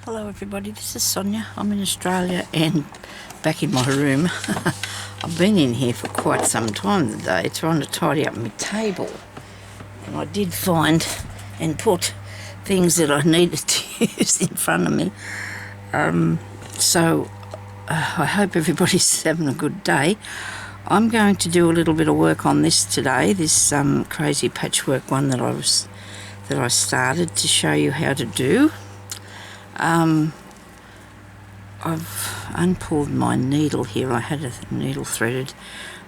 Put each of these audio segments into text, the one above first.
Hello everybody, this is Sonya. I'm in Australia and back in my room. I've been in here for quite some time today trying to tidy up my table, and I did find and put things that I needed to use in front of me. I hope everybody's having a good day. I'm going to do a little bit of work on this today, this crazy patchwork one that I started to show you how to do. I've unpulled my needle here. I had a needle threaded.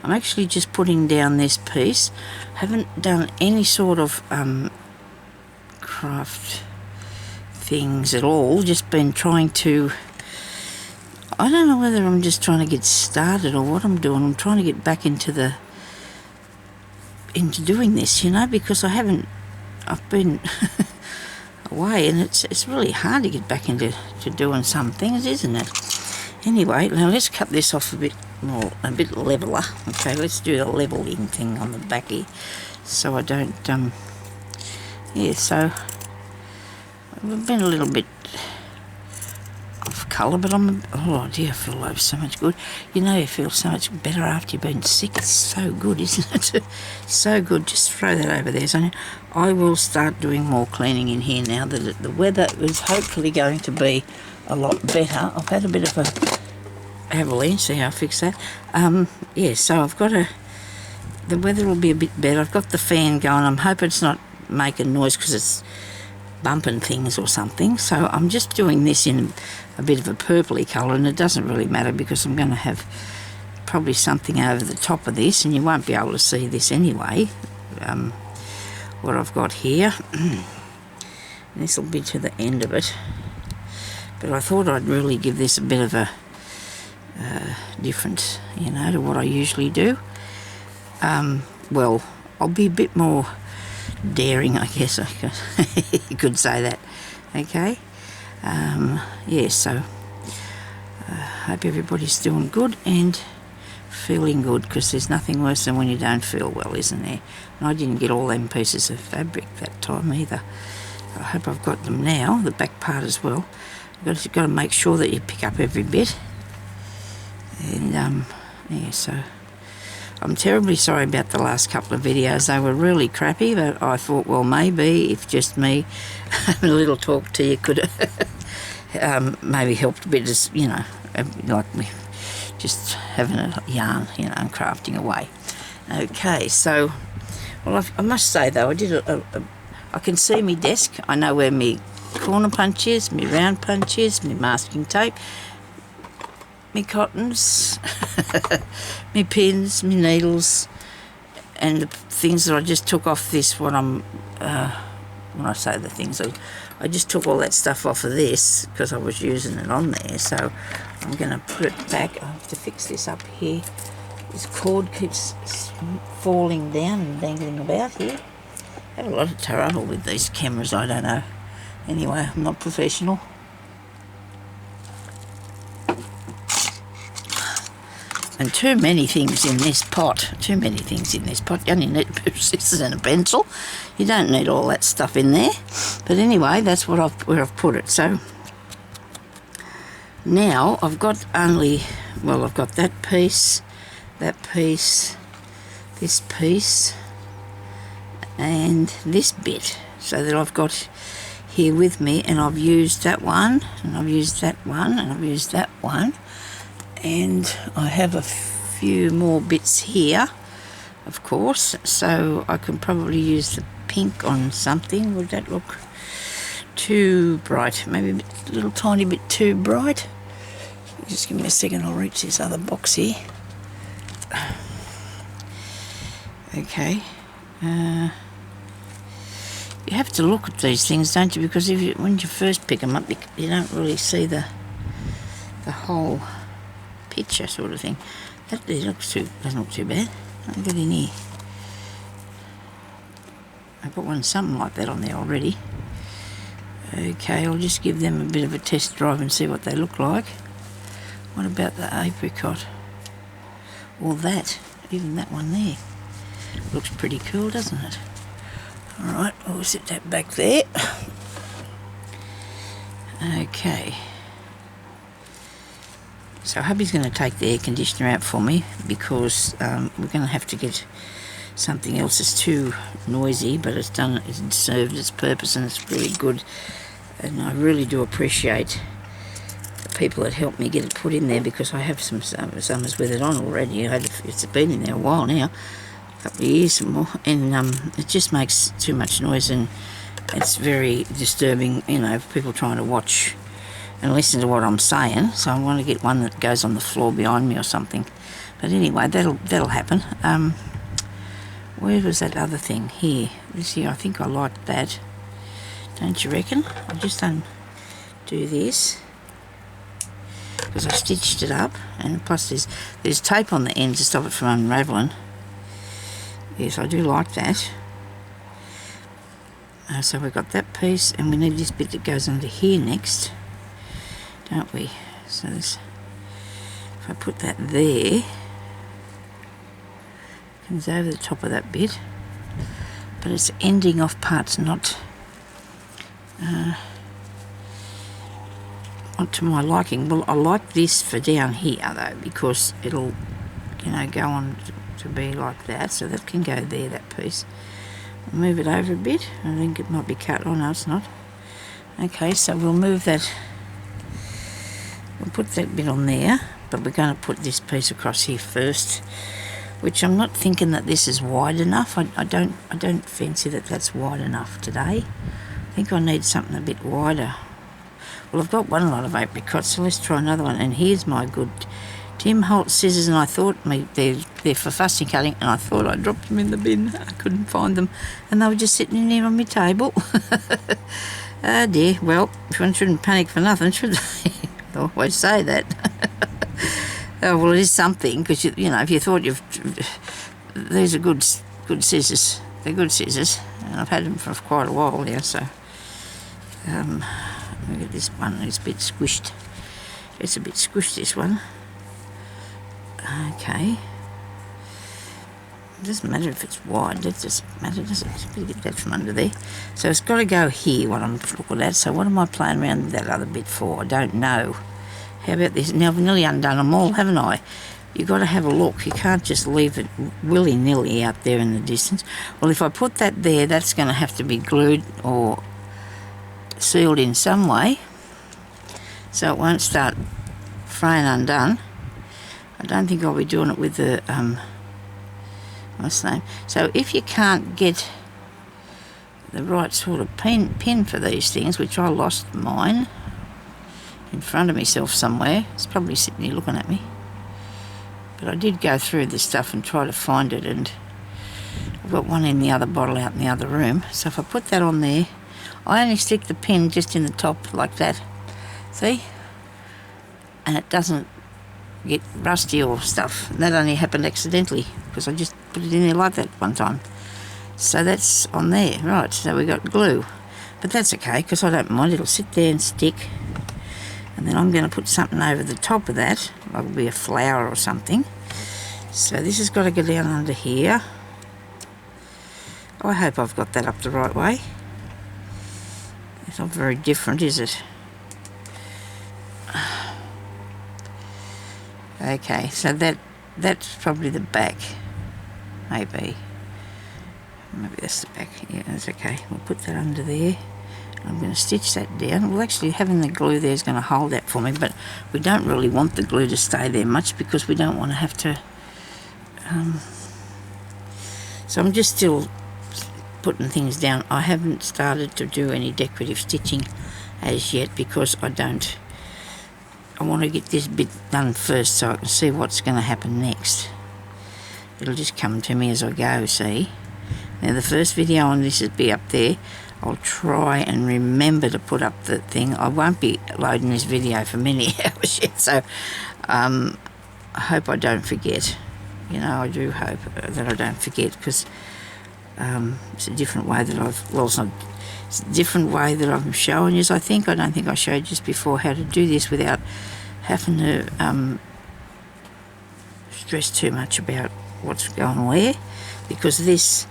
I'm actually just putting down this piece. Haven't done any sort of craft things at all. Just been trying to, I don't know whether I'm just trying to get started or what I'm doing. I'm trying to get back into doing this, you know, because I've been away, and it's really hard to get back into doing some things, isn't it? Anyway, now let's cut this off a bit leveler. Okay, let's do the leveling thing on the back here, so I don't so I've been a little bit off colour, but oh dear, I feel like so much good. You know, you feel so much better after you've been sick. It's so good, isn't it? So good. Just throw that over there, Sonia. I will start doing more cleaning in here now that the weather is hopefully going to be a lot better. I've had a bit of a avalanche. See how I fix that? Yeah, so I've got the weather will be a bit better. I've got the fan going. I'm hoping it's not making noise because it's bumping things or something. So I'm just doing this in a bit of a purpley colour, and it doesn't really matter because I'm going to have probably something over the top of this, and you won't be able to see this anyway, what I've got here. This will be to the end of it, but I thought I'd really give this a bit of a difference, you know, to what I usually do. Well, I'll be a bit more daring, I guess. You could say that. Okay. Yeah, so hope everybody's doing good and feeling good, because there's nothing worse than when you don't feel well, isn't there? And I didn't get all them pieces of fabric that time either. I hope I've got them now, the back part as well. You've got to make sure that you pick up every bit. And yeah, so I'm terribly sorry about the last couple of videos. They were really crappy, but I thought, well, maybe if just me having a little talk to you could maybe helped a bit, as you know, like me just having a yarn, you know, and crafting away. Okay, so, well, I must say though, I did I can see my desk. I know where my corner punch is, my round punch is, my masking tape, my cottons, my pins, my needles, and the things that I just took off this. When I say the things, I just took all that stuff off of this because I was using it on there. So I'm going to put it back. I have to fix this up here. This cord keeps falling down and dangling about here. I have a lot of trouble with these cameras, I don't know. Anyway, I'm not professional. And too many things in this pot. Too many things in this pot. You only need scissors and a pencil. You don't need all that stuff in there. But anyway, that's what where I've put it. So now I've got I've got that piece, this piece, and this bit. So that I've got here with me, and I've used that one, and I've used that one, and I've used that one. And I have a few more bits here, of course, so I can probably use the pink on something. Would that look too bright? Maybe a little tiny bit too bright. Just give me a second, I'll reach this other box here. Okay. You have to look at these things, don't you? Because when you first pick them up, you don't really see the whole picture sort of thing. That doesn't look too bad. I'll get in here. I've got something like that on there already. Okay, I'll just give them a bit of a test drive and see what they look like. What about the apricot? Or that, even that one there. Looks pretty cool, doesn't it? Alright, we'll set that back there. Okay. So hubby's going to take the air conditioner out for me because we're going to have to get something else that's too noisy, but it's served its purpose and it's really good. And I really do appreciate the people that helped me get it put in there, because I have some summers with it on already. It's been in there a while now, a couple of years or more, and it just makes too much noise and it's very disturbing, you know, for people trying to watch and listen to what I'm saying. So I want to get one that goes on the floor behind me or something. But anyway, that'll happen. Where was that other thing? Here. This here, I think I liked that. Don't you reckon? I'll just undo this because I stitched it up, and plus there's tape on the end to stop it from unravelling. Yes, I do like that. So we've got that piece, and we need this bit that goes under here next, don't we? So if I put that there, comes over the top of that bit, but it's ending off parts not to my liking. Well, I like this for down here though, because it'll, you know, go on to be like that, so that can go there, that piece. I'll move it over a bit. I think it might be cut. Oh no, it's not. Okay, so we'll move that. We'll put that bit on there, but we're going to put this piece across here first, which I'm not thinking that this is wide enough. I don't fancy that that's wide enough today. I think I need something a bit wider. Well, I've got one lot of apricots, so let's try another one. And here's my good Tim Holtz scissors, and I thought they're for fussy cutting, and I thought I dropped them in the bin. I couldn't find them, and they were just sitting in there on my table. Oh dear. Well, one shouldn't panic for nothing, should they? I always say that. Oh, well, it is something, because you know, if you thought these are good scissors. They're good scissors, and I've had them for quite a while now. So look at this one. It's a bit squished. It's a bit squished, this one. Okay. It doesn't matter if it's wide. That doesn't matter, does it? Just get that from under there. So it's got to go here, what I'm looking at. So what am I playing around with that other bit for? I don't know. How about this? Now, I've nearly undone them all, haven't I? You've got to have a look. You can't just leave it willy-nilly out there in the distance. Well, if I put that there, that's going to have to be glued or sealed in some way, so it won't start fraying undone. I don't think I'll be doing it with the what's the name? So if you can't get the right sort of pin for these things, which I lost mine in front of myself somewhere, it's probably sitting here looking at me, but I did go through this stuff and try to find it, and I've got one in the other bottle out in the other room. So if I put that on there, I only stick the pin just in the top like that, see, and it doesn't get rusty or stuff. And that only happened accidentally because I just put it in there like that one time. So that's on there, right? So we got glue, but that's okay because I don't mind. It'll sit there and stick, and then I'm going to put something over the top of that. It'll be a flower or something. So this has got to go down under here. I hope I've got that up the right way. It's not very different, is it? Okay, so that's probably the back, maybe that's the back. Yeah, that's okay. We'll put that under there. I'm going to stitch that down. Well, actually, having the glue there is going to hold that for me, but we don't really want the glue to stay there much because we don't want to have to. So I'm just still putting things down. I haven't started to do any decorative stitching as yet because I want to get this bit done first so I can see what's going to happen next. It'll just come to me as I go, see. Now the first video on this will be up there. I'll try and remember to put up the thing. I won't be loading this video for many hours yet, so I hope I don't forget. You know, I do hope that I don't forget because it's a different way that it's a different way that I'm showing you, I think. I don't think I showed just before how to do this without having to stress too much about what's going where, because this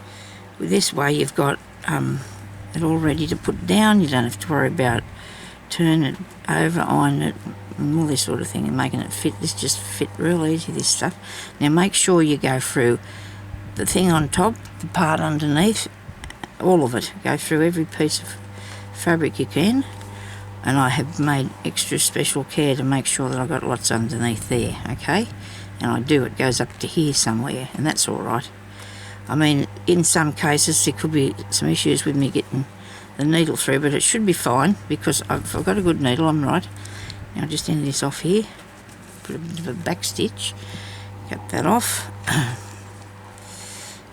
way you've got it all ready to put down. You don't have to worry about turn it over, iron it, and all this sort of thing, and making it fit. This just fit real easy, this stuff. Now make sure you go through the thing on top, the part underneath, all of it. Go through every piece of fabric you can, and I have made extra special care to make sure that I've got lots underneath there, okay? And I do, it goes up to here somewhere, and that's all right. I mean, in some cases there could be some issues with me getting the needle through, but it should be fine because if I've got a good needle, I'm right. Now I'll just end this off here, put a bit of a back stitch, cut that off,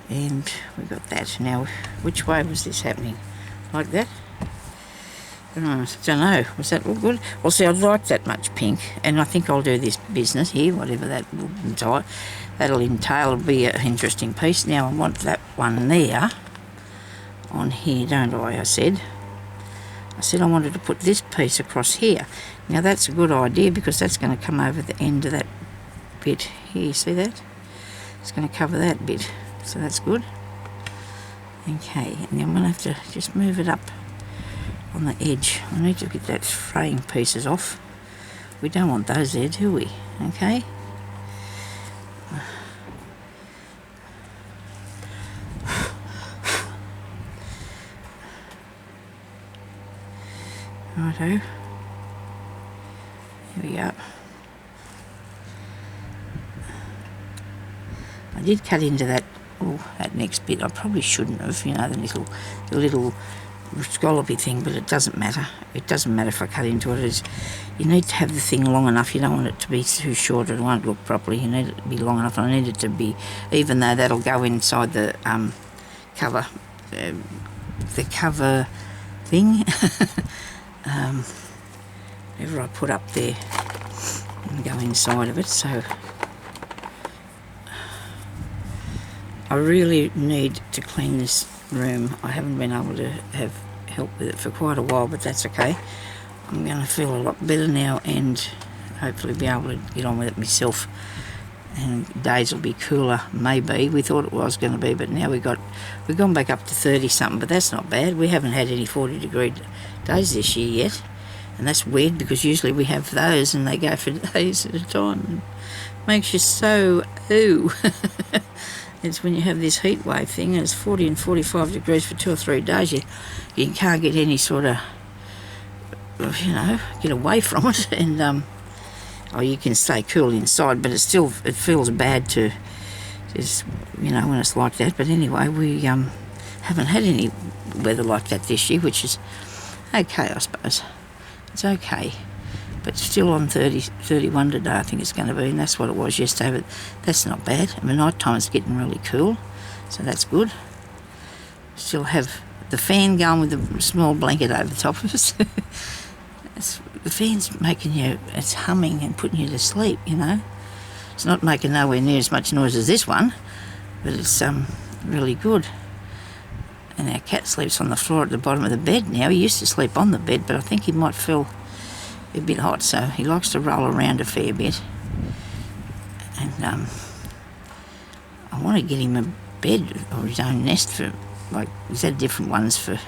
and we got that. Now, which way was this happening? Like that? I don't know, was that all good? Well, see, I'd like that much pink, and I think I'll do this business here, whatever that will entail. That'll entail, it'll be an interesting piece. Now, I want that one there, on here, don't I? I said I wanted to put this piece across here. Now, that's a good idea, because that's going to come over the end of that bit here, see that? It's going to cover that bit, so that's good. Okay, and then I'm going to have to just move it up on the edge. I need to get that fraying pieces off. We don't want those there, do we? Okay. Righto. Here we go. I did cut into that, that next bit. I probably shouldn't have, you know, the little scallopy thing, but it doesn't matter. It doesn't matter if I cut into it. You need to have the thing long enough. You don't want it to be too short, it won't look properly. You need it to be long enough. I need it to be, even though that'll go inside the cover, the cover thing. Whatever I put up there and go inside of it. So I really need to clean this room. I haven't been able to have help with it for quite a while, but that's okay. I'm going to feel a lot better now and hopefully be able to get on with it myself, and days will be cooler. Maybe we thought it was going to be, but now we've gone back up to 30 something, but that's not bad. We haven't had any 40-degree days this year yet, and that's weird because usually we have those and they go for days at a time, and makes you so ooh. It's when you have this heat wave thing, and it's 40 and 45 degrees for 2 or 3 days, you can't get any sort of, you know, get away from it, and you can stay cool inside, but it feels bad to just, you know, when it's like that. But anyway, we haven't had any weather like that this year, which is okay, I suppose. It's okay. But still on 30, 31 today, I think it's going to be, and that's what it was yesterday, but that's not bad. I mean, night time it's getting really cool, so that's good. Still have the fan going with a small blanket over the top of us. The fan's making you, it's humming and putting you to sleep, you know. It's not making nowhere near as much noise as this one, but it's really good. And our cat sleeps on the floor at the bottom of the bed now. He used to sleep on the bed, but I think he might feel a bit hot, so he likes to roll around a fair bit. And I want to get him a bed or his own nest for, like, he's had different ones for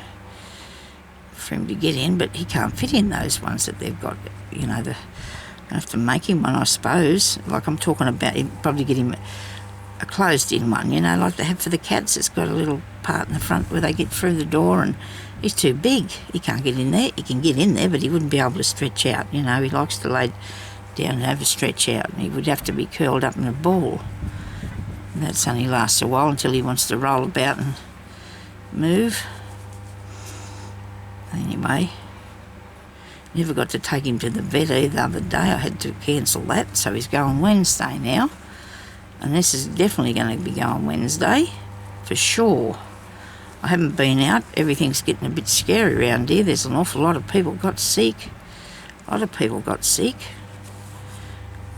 him to get in, but he can't fit in those ones that they've got, you know. I have to make him one, I suppose. Like I'm talking about, probably get him a closed-in one, you know, like they have for the cats. It's got a little part in the front where they get through the door, and he's too big. He can't get in there. He can get in there, but he wouldn't be able to stretch out, you know. He likes to lay down and overstretch out, and he would have to be curled up in a ball. And that's only lasts a while until he wants to roll about and move. Anyway, never got to take him to the vet either the other day. I had to cancel that, so he's going Wednesday now. And this is definitely going to be going Wednesday, for sure. I haven't been out. Everything's getting a bit scary around here. There's an awful lot of people got sick. A lot of people got sick.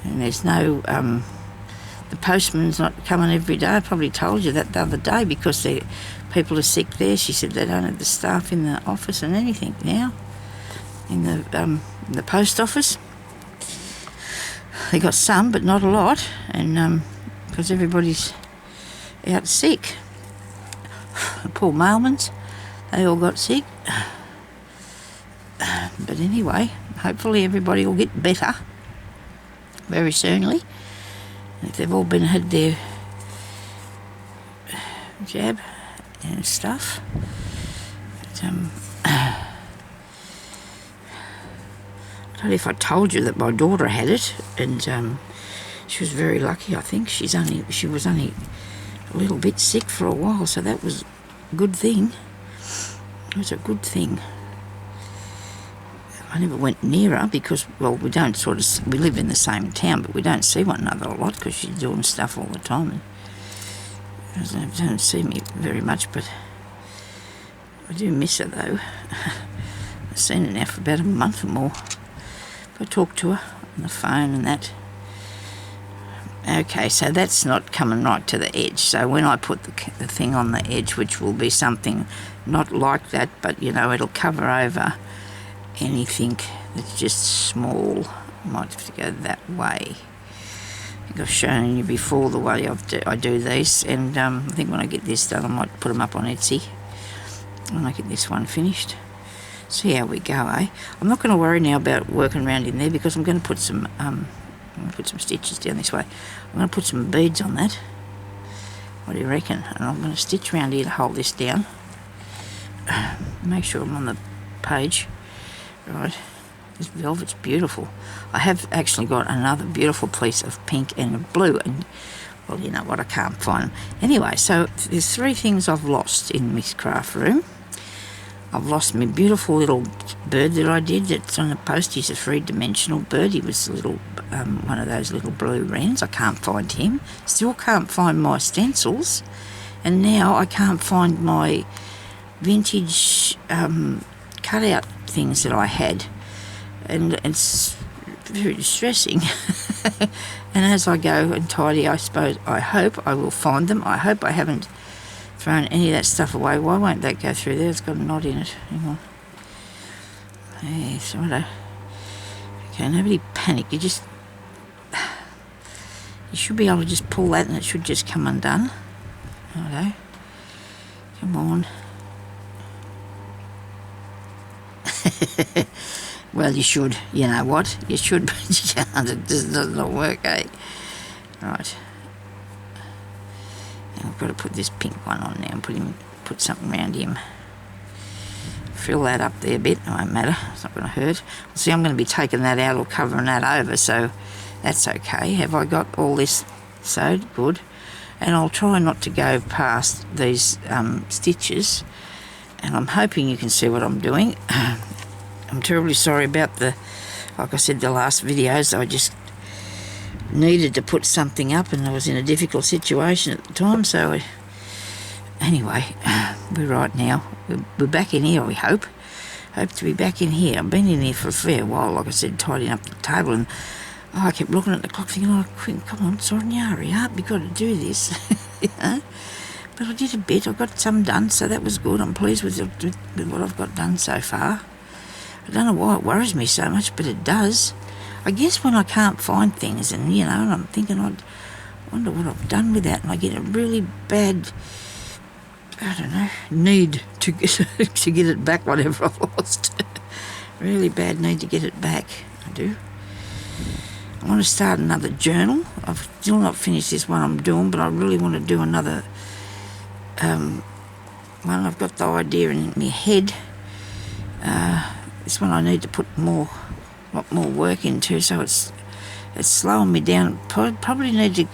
And there's no, the postman's not coming every day. I probably told you that the other day, because people are sick there. She said they don't have the staff in the office and anything now. In the post office. They got some, but not a lot. And because everybody's out sick. The poor mailmans, they all got sick. But But anyway, hopefully everybody will get better very soonly. If they've all had their jab and stuff. But, I don't know if I told you that my daughter had it, and she was very lucky. I think she was only a little bit sick for a while, so that was a good thing. It was a good thing. I never went near her because, well, we live in the same town, but we don't see one another a lot because she's doing stuff all the time. And she doesn't see me very much, but I do miss her though. I've seen her now for about a month or more. I talk to her on the phone and that. Okay, so that's not coming right to the edge. So when I put the thing on the edge, which will be something not like that, but you know, it'll cover over anything that's just small. I might have to go that way. I think I've shown you before the way I do these, and I think when I get this done I might put them up on Etsy when I get this one finished. See how we go, eh? I'm not going to worry now about working around in there because I'm going to put some stitches down this way. I'm going to put some beads on that. What do you reckon? And I'm going to stitch around here to hold this down. Make sure I'm on the page. Right. This velvet's beautiful. I have actually got another beautiful piece of pink and blue, and well, you know what, I can't find them. Anyway, so there's 3 things I've lost in this craft room. I've lost my beautiful little bird that I did that's on the post. He's a 3-dimensional bird. He was a little, one of those little blue wrens. I can't find him. Still can't find my stencils. And now I can't find my vintage cutout things that I had. And it's very distressing. And as I go and tidy, I hope I will find them. I hope I haven't thrown any of that stuff away. Why won't that go through there? It's got a knot in it. Hang on. Yes, righto. Okay, nobody panic. You should be able to just pull that and it should just come undone. Righto. Come on. Well, you should. You know what? You should, but you can't. It just does not work, eh? Right. I've got to put this pink one on now and put something around him. Fill that up there a bit. It won't matter. It's not going to hurt. See, I'm going to be taking that out or covering that over, so that's okay. Have I got all this sewed? Good. And I'll try not to go past these stitches. And I'm hoping you can see what I'm doing. I'm terribly sorry about like I said, the last videos. I just needed to put something up and I was in a difficult situation at the time, so anyway, we're right now. We're back in here, we hope to be back in here. I've been in here for a fair while, like I said, tidying up the table, and I kept looking at the clock thinking, oh, quick, come on, Sonya, hurry up, you've got to do this. You know? But I did a bit. I got some done, so that was good. I'm pleased with what I've got done so far. I don't know why it worries me so much, but it does. I guess when I can't find things, and you know, and I'm thinking, I wonder what I've done with that, and I get a really bad, I don't know, need to get it back, whatever I've lost. Really bad need to get it back. I do. I want to start another journal. I've still not finished this one I'm doing, but I really want to do another one. I've got the idea in my head. This one I need to put a lot more work into, so it's slowing me down. Probably need to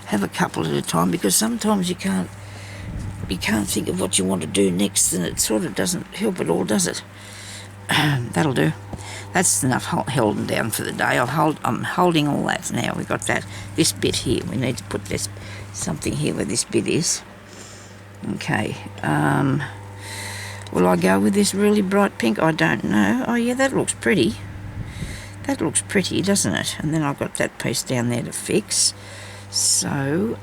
have a couple at a time, because sometimes you can't think of what you want to do next, and it sort of doesn't help at all, does it? That'll do. That's enough holding down for the day. I'm holding all that now. We've got this bit here. We need to put something here where this bit is. Okay. Will I go with this really bright pink? I don't know. Oh yeah, that looks pretty. That looks pretty, doesn't it? And then I've got that piece down there to fix. So,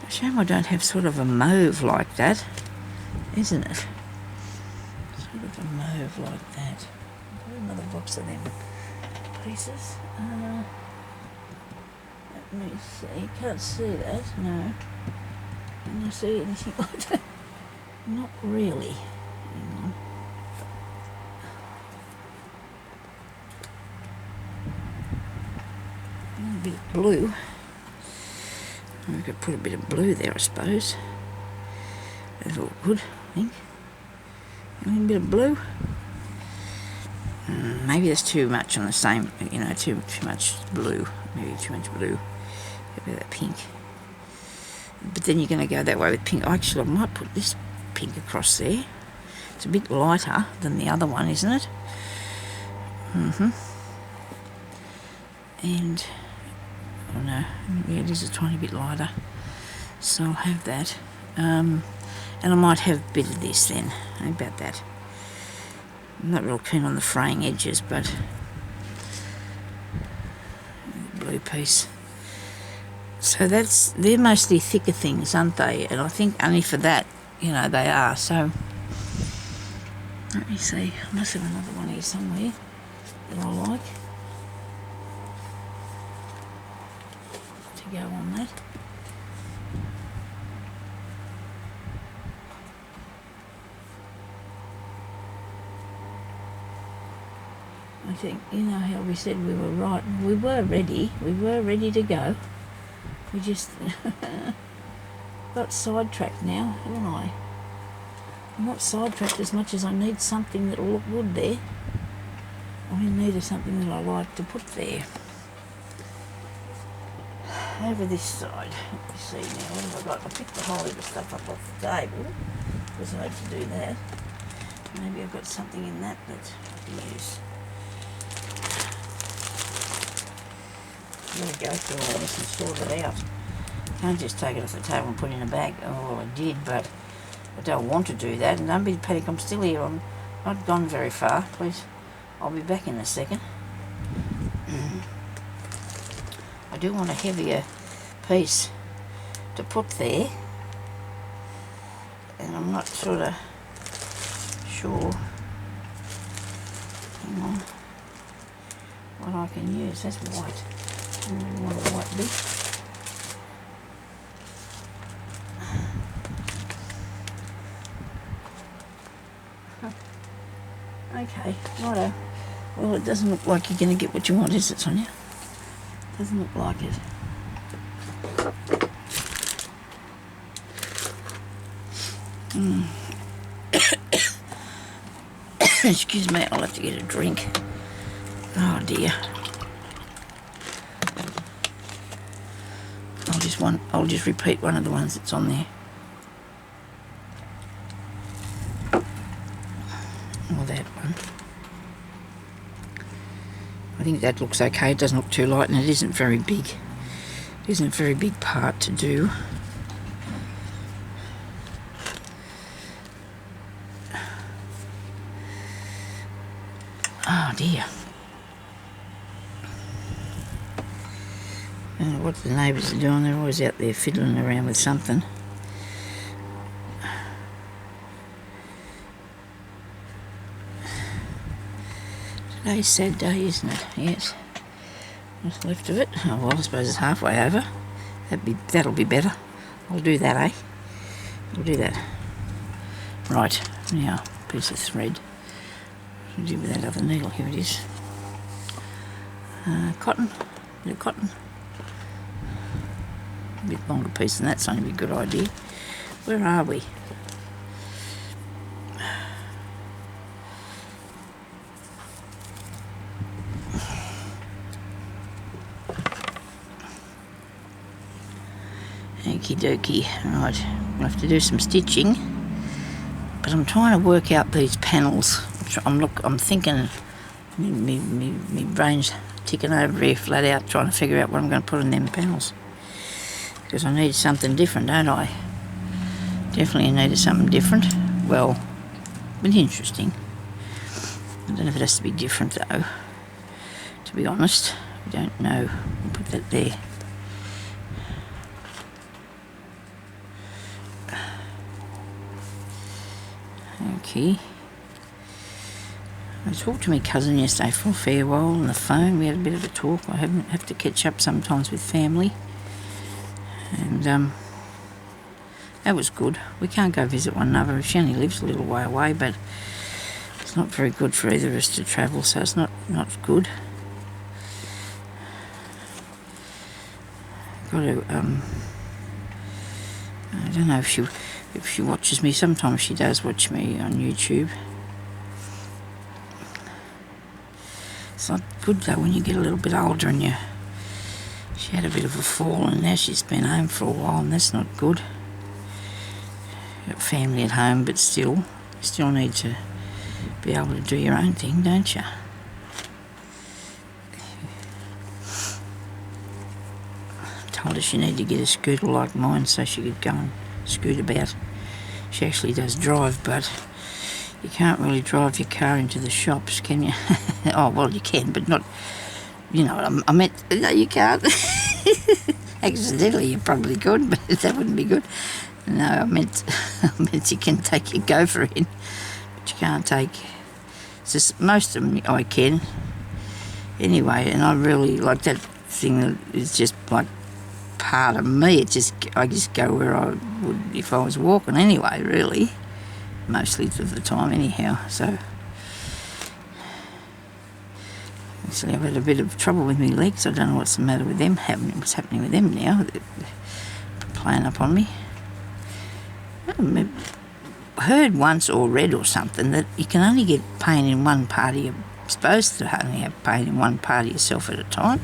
shame I don't have sort of a mauve like that, isn't it? Sort of a mauve like that. Another box of them pieces. Let me see. Can't see that. No. Can you see anything like that? Not really. Hang on. bit of blue. I could put a bit of blue there, I suppose. That's all good, I think. A little bit of blue. Maybe there's too much on the same, you know, too much blue. Maybe too much blue. A bit of that pink. But then you're going to go that way with pink. Actually, I might put this pink across there. It's a bit lighter than the other one, isn't it? And, oh no, yeah, it is a tiny bit lighter. So I'll have that. And I might have a bit of this then. How about that? I'm not real keen on the fraying edges, but blue piece. So they're mostly thicker things, aren't they? And I think only for that, you know, they are. So let me see. I must have another one here somewhere that I like to go on that. I think, you know how we said we were right, we were ready to go. We just got sidetracked now, haven't I? I'm not sidetracked as much as I need something that'll look good there. I needed something that I like to put there. Over this side, let me see now, what have I got? I picked the whole heap of stuff up off the table, because I had to do that. Maybe I've got something in that I can use. I'm going to go through all this and sort it out. Can't just take it off the table and put it in a bag. Oh, well, I did, but I don't want to do that. And don't be panicked, I'm still here. I'm not gone very far. Please, I'll be back in a second. I do want a heavier piece to put there. And I'm not sort of sure. Hang on. What I can use. That's white. I really want a white bit. Okay, righto. Well, it doesn't look like you're going to get what you want, is it, Sonia? Doesn't look like it. Excuse me, I'll have to get a drink. Oh dear. I'll just repeat one of the ones that's on there. Or that one. I think that looks okay. It doesn't look too light, and it isn't very big. It isn't a very big part to do. Oh dear. What the neighbours are doing, they're always out there fiddling around with something. Today's a sad day, isn't it? Yes. What's left of it? Oh well, I suppose it's halfway over. That'll be better. I'll do that, eh? I'll do that. Right, now, piece of thread. What do I do with that other needle? Here it is. Cotton. Bit of cotton. A bit longer piece than that's only a good idea. Where are we? Okie dokie. Right, I'll have to do some stitching, but I'm trying to work out these panels. I'm thinking, my brain's ticking over here flat out, trying to figure out what I'm going to put in them panels. Because I need something different, don't I? Definitely needed something different. Well, but interesting. I don't know if it has to be different though. To be honest, I don't know. I'll put that there. Okay. I talked to my cousin yesterday for a fair while on the phone. We had a bit of a talk. I have to catch up sometimes with family. And that was good. We can't go visit one another. She only lives a little way away, but it's not very good for either of us to travel, so it's not good. got to, I don't know if she watches me. Sometimes she does watch me on YouTube. It's not good though when you get a little bit older and she had a bit of a fall and now she's been home for a while and that's not good. Got family at home, but still need to be able to do your own thing, don't you? Told her she needed to get a scooter like mine so she could go and scoot about. She actually does drive, but you can't really drive your car into the shops, can you? Oh, well, you can, but not, you know what I meant. No, you can't. Accidentally, you probably could, but that wouldn't be good. No, I meant you can take your Gopher in, but you can't take. It's just, most of them I can. Anyway, and I really like that thing that is just like part of me. I just go where I would if I was walking anyway, really. Mostly of the time anyhow, so. Actually, I've had a bit of trouble with my legs. I don't know what's the matter with them, what's happening with them now. They're playing up on me. I heard once or read or something that you can only get pain in one part of supposed to only have pain in one part of yourself at a time.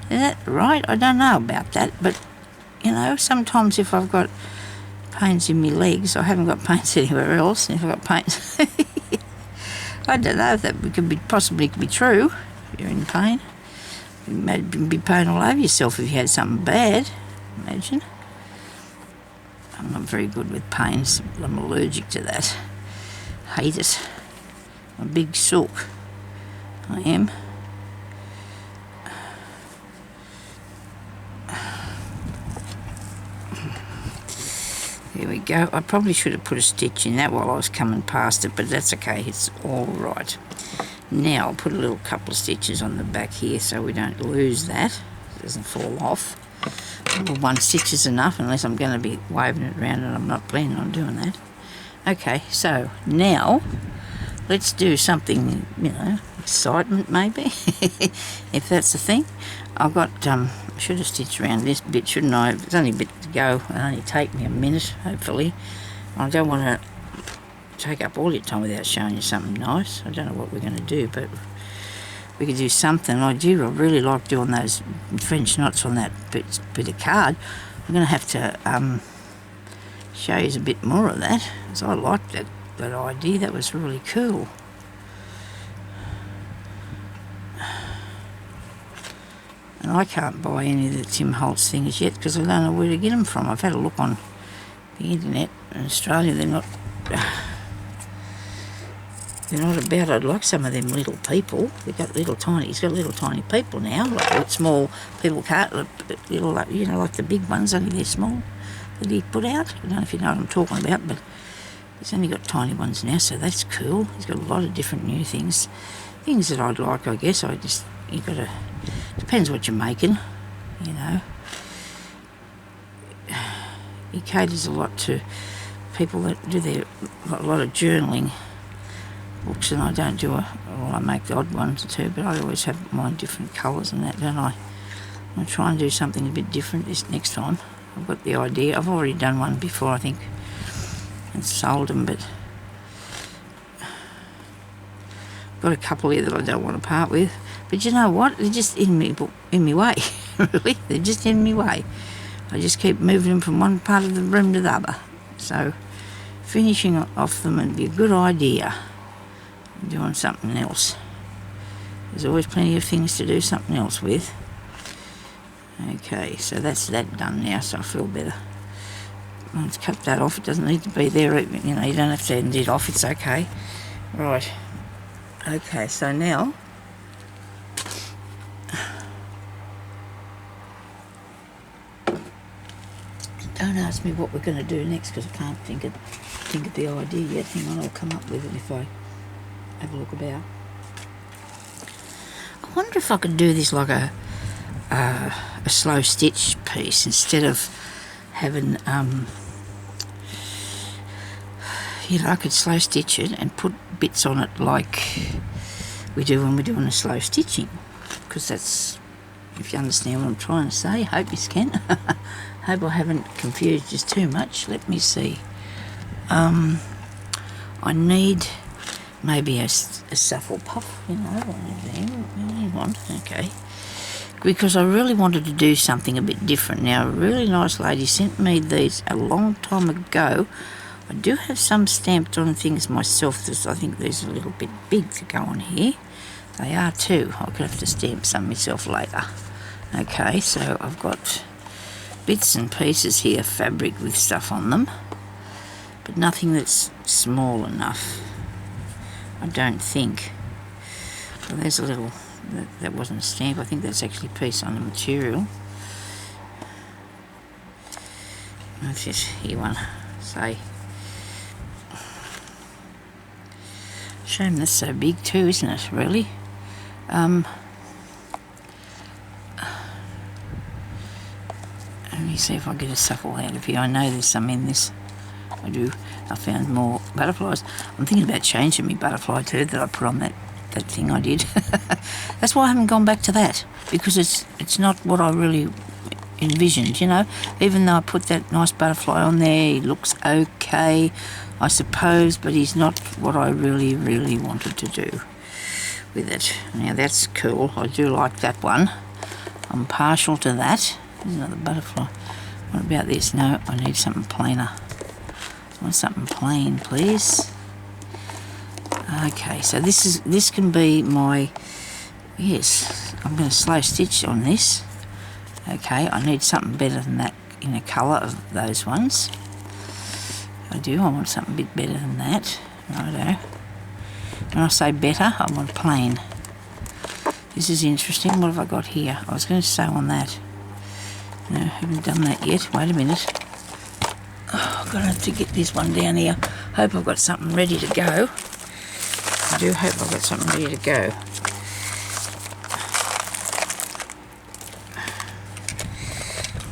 Is that right? I don't know about that, but you know, sometimes if I've got pains in my legs, I haven't got pains anywhere else, and if I've got pains I don't know if that possibly could be true. If you're in pain, you'd be pain all over yourself if you had something bad, imagine. I'm not very good with pains. I'm allergic to that. Hate it. I'm a big sook. I am. There we go. I probably should have put a stitch in that while I was coming past it, but that's okay. It's all right. Now I'll put a little couple of stitches on the back here so we don't lose that. It doesn't fall off. Well, one stitch is enough unless I'm going to be waving it around and I'm not planning on doing that. Okay, so now let's do something, you know, excitement maybe, if that's the thing. I've got, I should have stitched around this bit, shouldn't I? It's only a bit to go. It'll only take me a minute, hopefully. I don't want to take up all your time without showing you something nice. I don't know what we're going to do, but we could do something. I really like doing those French knots on that bit of card. I'm going to have to show you a bit more of that, because I liked that idea. That was really cool. And I can't buy any of the Tim Holtz things yet because I don't know where to get them from. I've had a look on the internet in Australia. They're not about. I'd like some of them little people. He's got little tiny people now, like small people can't, little, like, you know, like the big ones, only they're small that he put out. I don't know if you know what I'm talking about, but he's only got tiny ones now, so that's cool. He's got a lot of different new things that I'd like, I guess. You got to, depends what you're making, you know. He caters a lot to people that do a lot of journaling books, and I don't do I make the odd ones too, but I always have mine different colours and that, don't I? I'll try and do something a bit different this next time. I've got the idea. I've already done one before, I think, and sold them, but I've got a couple here that I don't want to part with. But you know what? They're just in me way, really. They're just in me way. I just keep moving them from one part of the room to the other. So finishing off them would be a good idea. Doing something else. There's always plenty of things to do something else with. Okay, so that's that done now, so I feel better. Let's cut that off. It doesn't need to be there. You know, you don't have to end it off. It's okay. Right. Okay, so now don't ask me what we're going to do next because I can't think of the idea yet. Hang on, I'll come up with it if I have a look about. I wonder if I could do this like a slow stitch piece instead of having, you know, I could slow stitch it and put bits on it like we do when we're doing a slow stitching, because that's if you understand what I'm trying to say. Hope you can. Hope I haven't confused you too much. Let me see. I need maybe a shuffle puff, you know, what you want, okay. Because I really wanted to do something a bit different. Now, a really nice lady sent me these a long time ago. I do have some stamped on things myself. I think these are a little bit big to go on here. They are too. I'll have to stamp some myself later. Okay, so I've got bits and pieces here, fabric with stuff on them, but nothing that's small enough, I don't think. Well, there's a little, that wasn't a stamp. I think that's actually a piece on the material. Let's just here one, say. Shame that's so big too, isn't it, really? Let me see if I get a shuffle out of here. I know there's some in this. I do. I found more butterflies. I'm thinking about changing my butterfly too that I put on that thing I did. That's why I haven't gone back to that, because it's not what I really envisioned, you know. Even though I put that nice butterfly on there, he looks okay, I suppose, but he's not what I really, really wanted to do with it. Now that's cool. I do like that one. I'm partial to that. There's another butterfly. What about this? No, I need something plainer. I want something plain, please. Okay, so this can be my, yes, I'm going to slow stitch on this. Okay, I need something better than that in the colour of those ones. I want something a bit better than that. Righto. When I say better, I want plain. This is interesting. What have I got here? I was going to sew on that. No, I haven't done that yet. Wait a minute. Oh, I'm going to have to get this one down here. Hope I've got something ready to go. I do hope I've got something ready to go.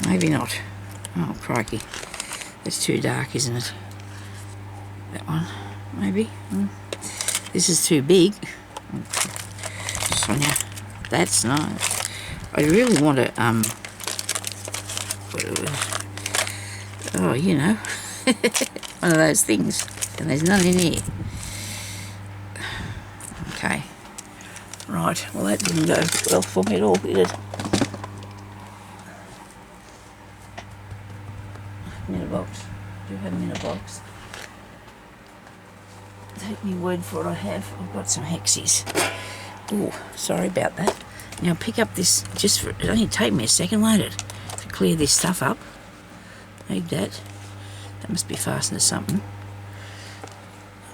Maybe not. Oh, crikey. It's too dark, isn't it? That one, maybe. This is too big. Sonya, that's nice. I really want to, oh, you know, one of those things. And there's none in here. Okay. Right, well that didn't go well for me at all, did it? Minute box. Do you have a minute box? Take me word for it, I have. I've got some hexies. Oh, sorry about that. Now pick up this, just for, it only take me a second, won't it? To clear this stuff up. Need that. That must be fastened to something.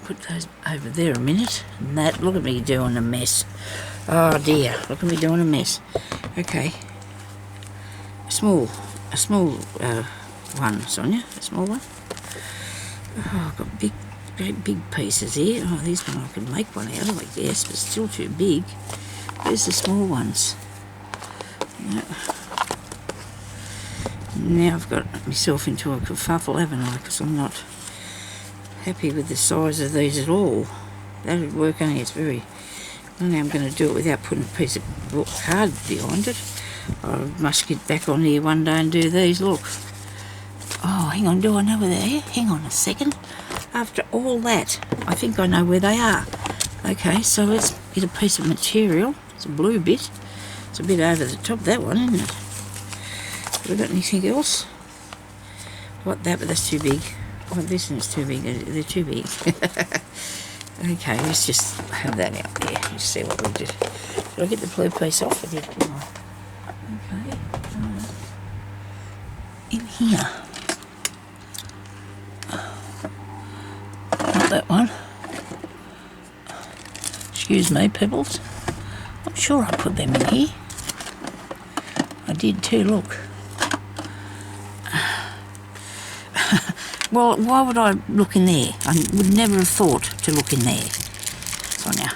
Put those over there a minute. And that, look at me doing a mess. Oh dear, look at me doing a mess. Okay. A small one, Sonya, a small one. Oh, I've got great big pieces here. Oh, these one I could make one out of, I guess, but still too big. There's the small ones. Now I've got myself into a kerfuffle, haven't I? Because I'm not happy with the size of these at all. That would work, only it's very... I don't know how I'm going to do it without putting a piece of card behind it. I must get back on here one day and do these. Look. Oh, hang on, do I know where they are? Hang on a second. After all that, I think I know where they are. Okay, so let's get a piece of material. It's a blue bit. It's a bit over the top of that one, isn't it? Have we got anything else? Got that, but that's too big. Oh, this one's too big. They're too big. Okay, let's just have that out there. Let's see what we did. Did I get the blue piece off? I did. Okay. In here. Not that one. Excuse me, pebbles. I'm sure I put them in here. I did too, look. Well, why would I look in there? I would never have thought to look in there. Sonya.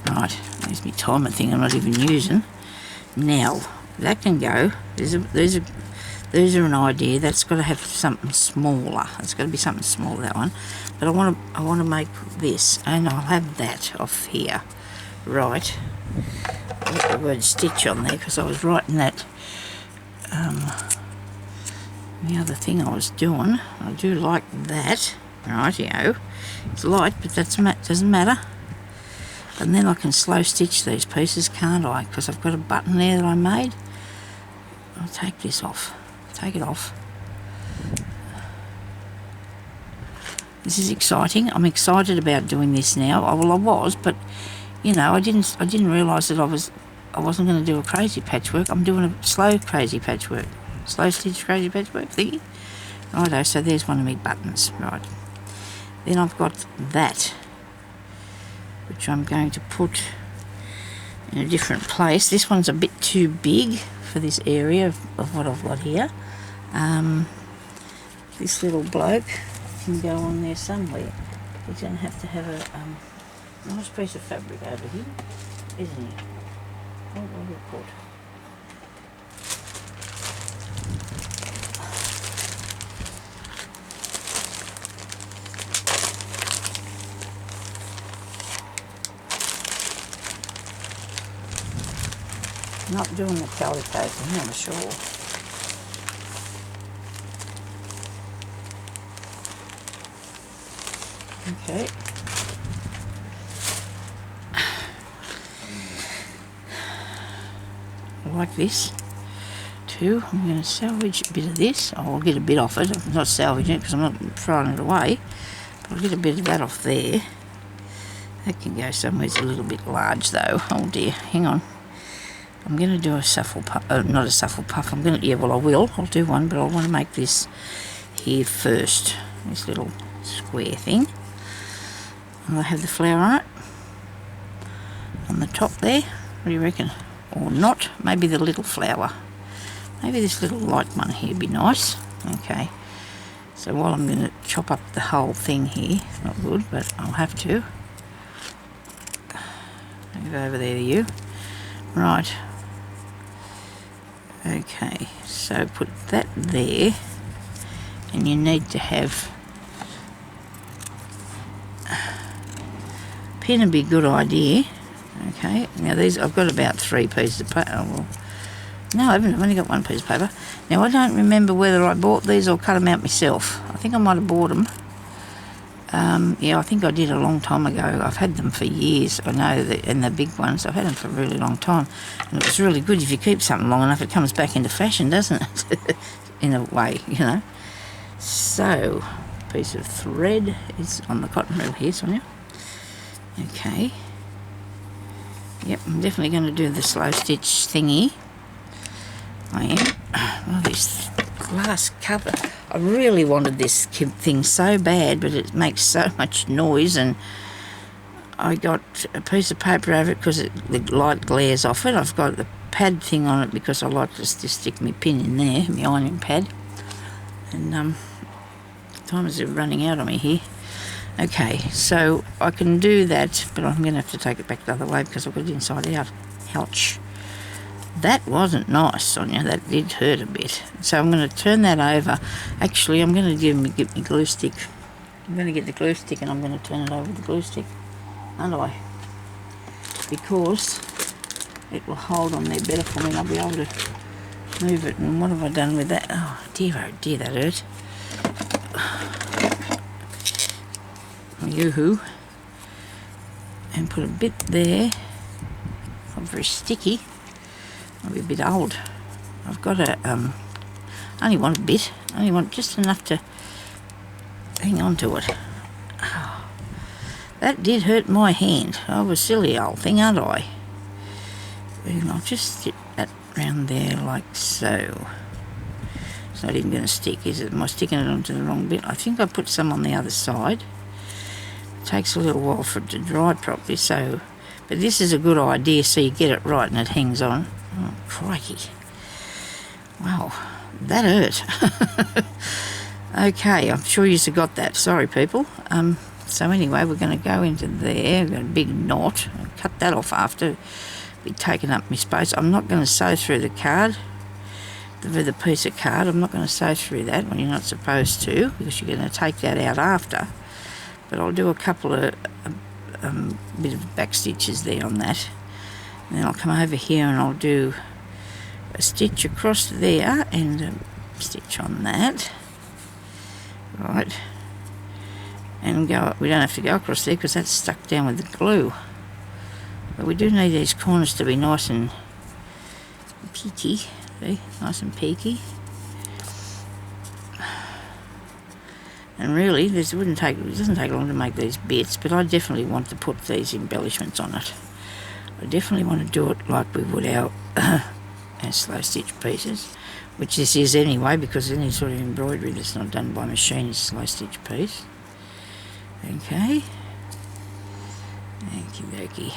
Right, there's my timer thing I'm not even using. Now, that can go. These are an idea. That's got to have something smaller. It's got to be something smaller, that one. But I want to make this, and I'll have that off here. Right. put the word stitch on there because I was writing that the other thing I was doing. I do like that. Rightio. It's light, but that doesn't matter. And then I can slow stitch these pieces, can't I? Because I've got a button there that I made. I'll take this off. Take it off. This is exciting. I'm excited about doing this now. Well, I was, but you know, I didn't realise that I wasn't going to do a crazy patchwork. I'm doing a slow crazy patchwork, slow stitch crazy patchwork thingy. Righto. So there's one of my buttons. Right. Then I've got that, which I'm going to put in a different place. This one's a bit too big for this area of what I've got here. This little bloke can go on there somewhere. He's going to have a nice piece of fabric over here, isn't he? What will we put? Not doing the calico thing, I'm sure. Okay. I like this too. I'm going to salvage a bit of this. I'll get a bit off it. I'm not salvaging it because I'm not throwing it away. But I'll get a bit of that off there. That can go somewhere. It's a little bit large though. Oh dear, hang on. I'm going to do a shuffle puff, not a shuffle puff, I'm going to, yeah, well I will, I'll do one, but I want to make this here first, this little square thing. And I have the flower on it, on the top there, what do you reckon? Or not, maybe the little flower. Maybe this little light one here would be nice. Okay, so while I'm going to chop up the whole thing here, it's not good, but I'll have to. Move over there to you. Right. Okay, so put that there, and you need to have a pin would be a good idea. Okay, now these, I've got about 3 pieces of paper. Oh, well, no, I haven't, I've only got 1 piece of paper. Now I don't remember whether I bought these or cut them out myself. I think I might have bought them. Yeah, I think I did a long time ago. I've had them for years, I know, and the big ones, I've had them for a really long time. And it was really good. If you keep something long enough, it comes back into fashion, doesn't it? In a way, you know. So, piece of thread is on the cotton reel here, Sonia. Okay. Yep, I'm definitely going to do the slow stitch thingy. I am. Oh, this glass cover. I really wanted this thing so bad, but it makes so much noise, and I got a piece of paper over it because the light glares off it. I've got the pad thing on it because I like to stick my pin in there, my ironing pad. And time is running out on me here. Okay, so I can do that, but I'm going to have to take it back the other way because I've got it inside out. Ouch. That wasn't nice, Sonia. That did hurt a bit. So I'm going to turn that over. Actually, I'm going to get my glue stick. I'm going to get the glue stick and I'm going to turn it over with the glue stick. Aren't I? Because it will hold on there better for me and I'll be able to move it. And what have I done with that? Oh dear, that hurt. Yoo-hoo. And put a bit there. Not very sticky. I'll be a bit old. I've got a, I only want a bit. I only want just enough to hang on to it. Oh, that did hurt my hand. I was a silly old thing, aren't I? And I'll just stick that round there like so. It's not even going to stick, is it? Am I sticking it onto the wrong bit? I think I put some on the other side. It takes a little while for it to dry properly, so... But this is a good idea, so you get it right and it hangs on. Oh, crikey. Wow, that hurt. Okay, I'm sure you've got that. Sorry, people. So anyway, we're going to go into there. We've got a big knot. I'll cut that off after we've taken up my space. I'm not going to sew through the card, the piece of card. I'm not going to sew through that when you're not supposed to, because you're going to take that out after. But I'll do a couple of bit of back stitches there on that. Then I'll come over here and I'll do a stitch across there and a stitch on that. Right. And go. We don't have to go across there because that's stuck down with the glue. But we do need these corners to be nice and peaky. See? Nice and peaky. And really, it doesn't take long to make these bits, but I definitely want to put these embellishments on it. I definitely want to do it like we would our slow stitch pieces, which this is anyway, because any sort of embroidery that's not done by machine is a slow stitch piece. Okay. Okie dokie.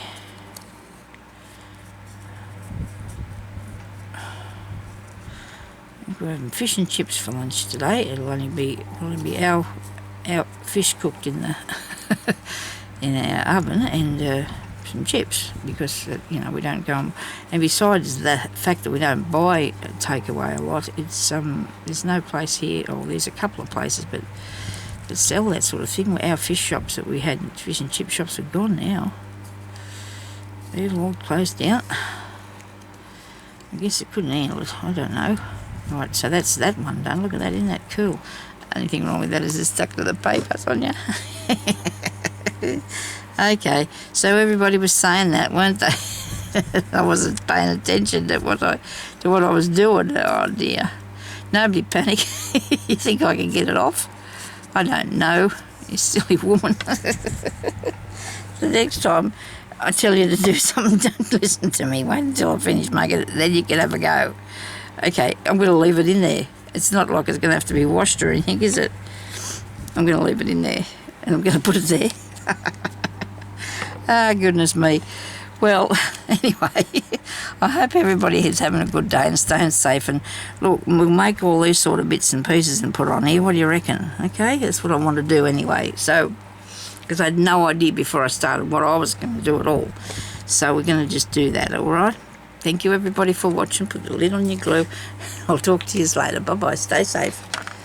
We're having fish and chips for lunch today. It'll only be our fish cooked in the in our oven, and some chips, because you know, we don't go and besides the fact that we don't buy takeaway a lot, it's there's no place here, or there's a couple of places but that sell that sort of thing. Our fish shops that we had, fish and chip shops, are gone now. They're all closed down. I guess it couldn't handle it, I don't know. Right, so that's that one done. Look at that, isn't that cool? Only thing wrong with that is it's stuck to the paper, Sonya. Okay, so everybody was saying that, weren't they? I wasn't paying attention to what I was doing. Oh dear. Nobody panic. You think I can get it off? I don't know. You silly woman. The next time I tell you to do something, don't listen to me. Wait until I finish making it, then you can have a go. Okay, I'm going to leave it in there. It's not like it's going to have to be washed or anything, is it? I'm going to leave it in there, and I'm going to put it there. Ah, goodness me. Well, anyway, I hope everybody is having a good day and staying safe. And look, we'll make all these sort of bits and pieces and put on here. What do you reckon? Okay, that's what I want to do anyway. So, because I had no idea before I started what I was going to do at all. So we're going to just do that, all right? Thank you, everybody, for watching. Put the lid on your glue. I'll talk to you later. Bye-bye. Stay safe.